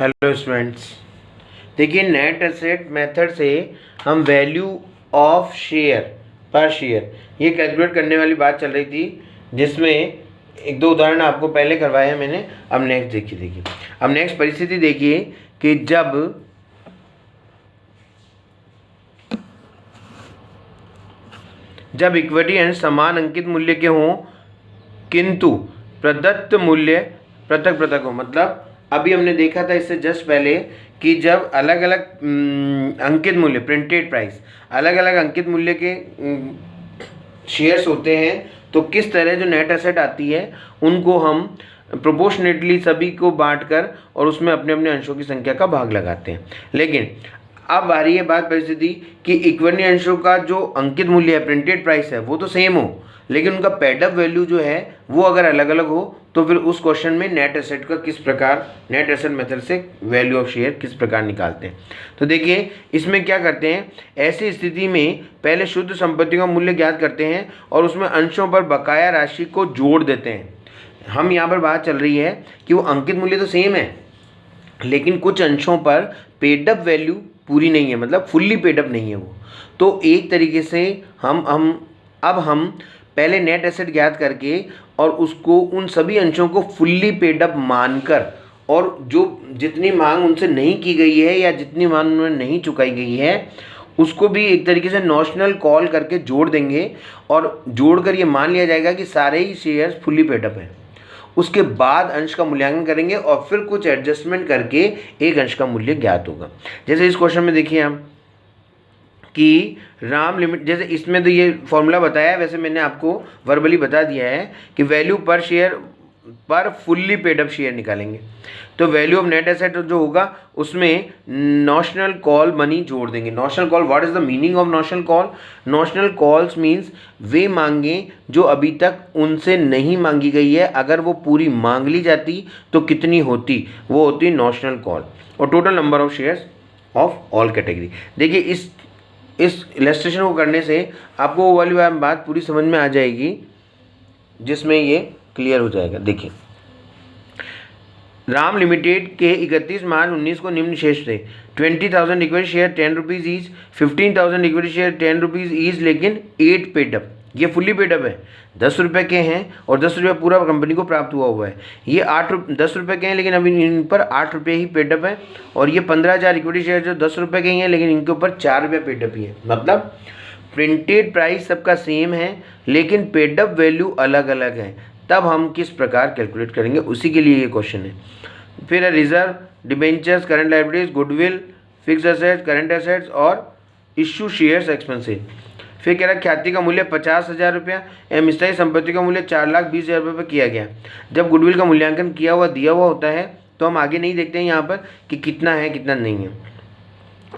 Hello students, देखिए net asset method से हम वैल्यू ऑफ शेयर पर शेयर ये कैलकुलेट करने वाली बात चल रही थी, जिसमें एक दो उदाहरण आपको पहले करवाए हैं मैंने। अब नेक्स्ट देखिए अब नेक्स्ट परिस्थिति देखिए कि जब इक्विटी अंश समान अंकित मूल्य के हों किंतु प्रदत्त मूल्य पृथक पृथक हो। मतलब अभी हमने देखा था इससे जस्ट पहले कि जब अलग अलग अंकित मूल्य प्रिंटेड प्राइस अलग अलग अंकित मूल्य के शेयर्स होते हैं तो किस तरह जो नेट एसेट आती है उनको हम प्रोपोर्शनेटली सभी को बांटकर और उसमें अपने अपने अंशों की संख्या का भाग लगाते हैं। लेकिन अब आ रही है बात परिस्थिति कि इक्विटी अंशों का जो अंकित मूल्य है प्रिंटेड प्राइस है वो तो सेम हो, लेकिन उनका पेड अप वैल्यू जो है वो अगर अलग अलग हो तो फिर उस क्वेश्चन में नेट एसेट का किस प्रकार नेट एसेट मेथड से वैल्यू ऑफ शेयर किस प्रकार निकालते हैं। तो देखिए इसमें क्या करते हैं, ऐसी स्थिति में पहले शुद्ध संपत्ति का मूल्य ज्ञात करते हैं और उसमें अंशों पर बकाया राशि को जोड़ देते हैं। हम यहाँ पर बात चल रही है कि वो अंकित मूल्य तो सेम है लेकिन कुछ अंशों पर पेड अप वैल्यू पूरी नहीं है, मतलब फुल्ली पेड अप नहीं है वो। तो एक तरीके से हम पहले नेट एसेट ज्ञात करके और उसको उन सभी अंशों को फुल्ली पेड अप मानकर और जो जितनी मांग उनसे नहीं की गई है या जितनी मांग उन्हें नहीं चुकाई गई है उसको भी एक तरीके से नॉशनल कॉल करके जोड़ देंगे और जोड़कर ये मान लिया जाएगा कि सारे ही शेयर्स फुल्ली पेड अप हैं। उसके बाद अंश का मूल्यांकन करेंगे और फिर कुछ एडजस्टमेंट करके एक अंश का मूल्य ज्ञात होगा। जैसे इस क्वेश्चन में देखिए हम कि राम लिमिट, जैसे इसमें तो ये फॉर्मूला बताया है, वैसे मैंने आपको वर्बली बता दिया है कि वैल्यू पर शेयर पर फुल्ली पेड अप शेयर निकालेंगे। तो वैल्यू ऑफ नेट एसेट जो होगा उसमें नॉशनल कॉल मनी जोड़ देंगे। Notional call, what is the meaning of notional call? Notional calls means वे मांगे जो अभी तक उनसे नहीं मांगी गई है, अगर वो पूरी मांग ली जाती तो कितनी होती, वो होती नॉशनल कॉल। और total number of shares of all category. देखिए इस इलस्ट्रेशन को करने से आपको वो वाली बात पूरी समझ में आ जाएगी जिसमें ये क्लियर हो जाएगा। देखिए राम लिमिटेड के 31 मार्च 19 को निम्न शेष थे 20,000 equity share 10 rupees each, 15,000 equity share 10 rupees each, लेकिन 8 पेड अप। ये फुल्ली पेड अप है, 10 रुपये के हैं और 10 रुपये पूरा कंपनी को प्राप्त हुआ है। ये 10 रुपये के हैं लेकिन अभी इन पर 8 रुपये ही पेड अप है। और ये 15,000 इक्विटी शेयर जो 10 रुपये के ही हैं लेकिन इनके ऊपर 4 रुपये पेड अप ही है। मतलब प्रिंटेड प्राइस सबका सेम है लेकिन पेड अप वैल्यू अलग अलग है। तब हम किस प्रकार कैलकुलेट करेंगे, उसी के लिए ये क्वेश्चन है। फिर है reserve, debentures, current liabilities, goodwill, fixed assets, current assets और इशू शेयर्स एक्सपेंसिव। फिर कह रहा है ख्याति का मूल्य 50,000 रुपया एवं स्थायी संपत्ति का मूल्य 4,20,000 रुपये पर किया गया। जब गुडविल का मूल्यांकन किया हुआ दिया हुआ होता है तो हम आगे नहीं देखते हैं यहाँ पर कि कितना है कितना नहीं है।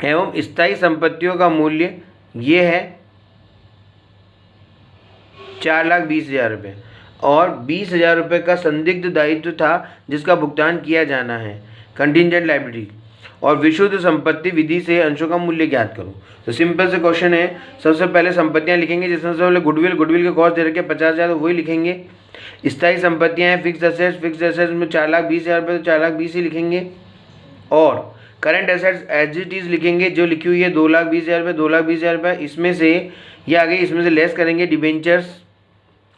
एवं स्थायी संपत्तियों का मूल्य ये है 4,20,000 रुपये और 20,000 रुपये का संदिग्ध दायित्व था जिसका भुगतान किया जाना है, कंटिजेंट लायबिलिटी। और विशुद्ध संपत्ति विधि से अंशों का मूल्य ज्ञात करो। तो सिंपल से क्वेश्चन है, सबसे पहले संपत्तियां लिखेंगे जिसमें सबसे पहले गुडविल के कॉस्ट दे रखे 50,000 तो वही लिखेंगे। स्थायी संपत्तियां हैं फिक्स्ड एसेट्स में 4,20,000 रुपये तो 4,20,000 ही लिखेंगे। और current assets as it is लिखेंगे, जो लिखी हुई है 2,20,000 रुपये 2,20,000 रुपये, इसमें से ये आगे इसमें से लेस करेंगे डिबेंचर्स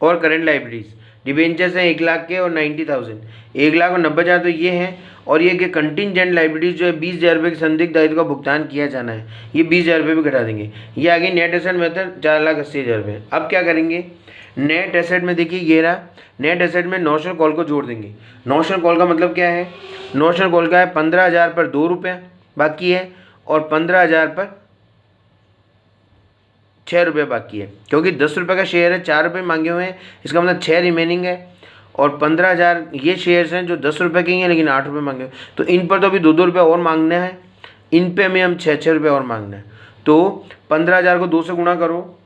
और करंट लायबिलिटीज। डिबेंचर्स हैं 1,00,000 के और 90,000, 1,90,000 तो ये हैं। और ये कि कंटिजेंट लायबिलिटीज जो है 20,000 रुपये के संदिग्ध दायित्व का भुगतान किया जाना है, ये 20,000 रुपये भी घटा देंगे। ये आगे नेट एसेट मेथड 4,80,000 रुपये। अब क्या करेंगे, नेट एसेट में देखिए ये रहा, नेट एसेट में नॉशनल कॉल को जोड़ देंगे। नॉशनल कॉल का मतलब क्या है, नॉशनल कॉल का है 15,000 पर 2 रुपये बाकी है और 15,000 पर 6 रुपये बाकी है। क्योंकि 10 रुपये का शेयर है, 4 रुपये मांगे हुए हैं, इसका मतलब 6 रिमेनिंग है। और 15,000 ये शेयर्स हैं जो 10 रुपये के ही हैं लेकिन 8 रुपये मांगे हुए, तो इन पर तो अभी 2-2 रुपये और मांगना है, इन पे हमें हम 6-6 रुपये और मांगना है। तो 15,000 को 2 से गुणा करो,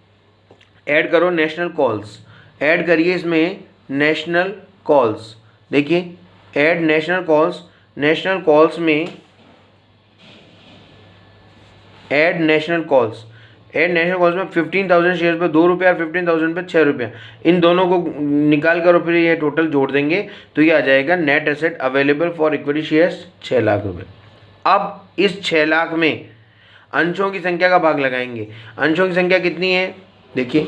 ऐड करो नेशनल कॉल्स, ऐड करिए इसमें नेशनल कॉल्स। देखिए add national calls, national calls में add national calls at national cost में 15,000 शेयर पे 2 रुपये और 15,000 पे 6 रुपये, इन दोनों को निकाल कर और फिर ये टोटल जोड़ देंगे तो ये आ जाएगा net asset available for equity shares 6 lakh रुपये। अब इस 6 लाख में अंशों की संख्या का भाग लगाएंगे। अंशों की संख्या कितनी है, देखिए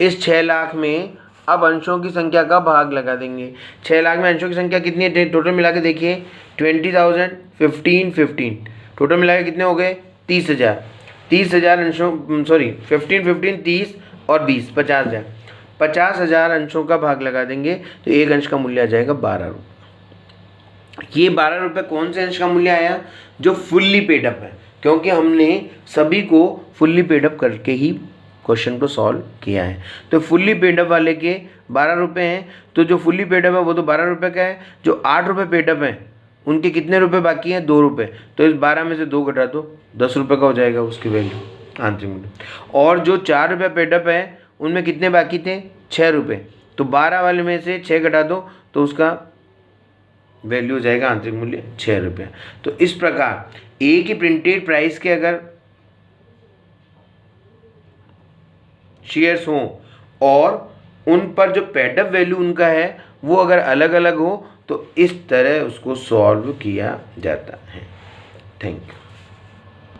इस 6 लाख में अब अंशों की संख्या का भाग लगा देंगे। 6 लाख में अंशों की संख्या कितनी है, टोटल मिला के देखिए 20,000, 15, 15, टोटल मिला के कितने हो गए 30,000। 30,000 अंशों 15, 15, 30 और 20, 50,000। 50,000 अंशों का भाग लगा देंगे तो एक अंश का मूल्य आ जाएगा 12 रुपये। ये 12 रुपये कौन से अंश का मूल्य आया, जो फुल्ली पेडअप है, क्योंकि हमने सभी को फुल्ली पेडअप करके ही क्वेश्चन को सॉल्व किया है। तो फुल्ली पेडअप वाले के 12 रुपये हैं, तो जो फुल्ली पेडअप है वो तो 12 रुपये का है। जो 8 रुपये पेडअप है उनके कितने रुपए बाकी हैं, 2 रुपये। तो इस 12 में से 2 घटा दो, 10 रुपये का हो जाएगा उसकी वैल्यू आंतरिक मूल्य। और जो 4 रुपये पेडअप है उनमें कितने बाकी थे, 6 रुपये। तो 12 वाले में से 6 घटा दो तो उसका वैल्यू हो जाएगा आंतरिक मूल्य 6 रुपये। तो इस प्रकार एक ही प्रिंटेड प्राइस के अगर शेयर्स हों और उन पर जो पेडअप वैल्यू उनका है वो अगर अलग अलग हो तो इस तरह उसको सॉल्व किया जाता है। Thank you.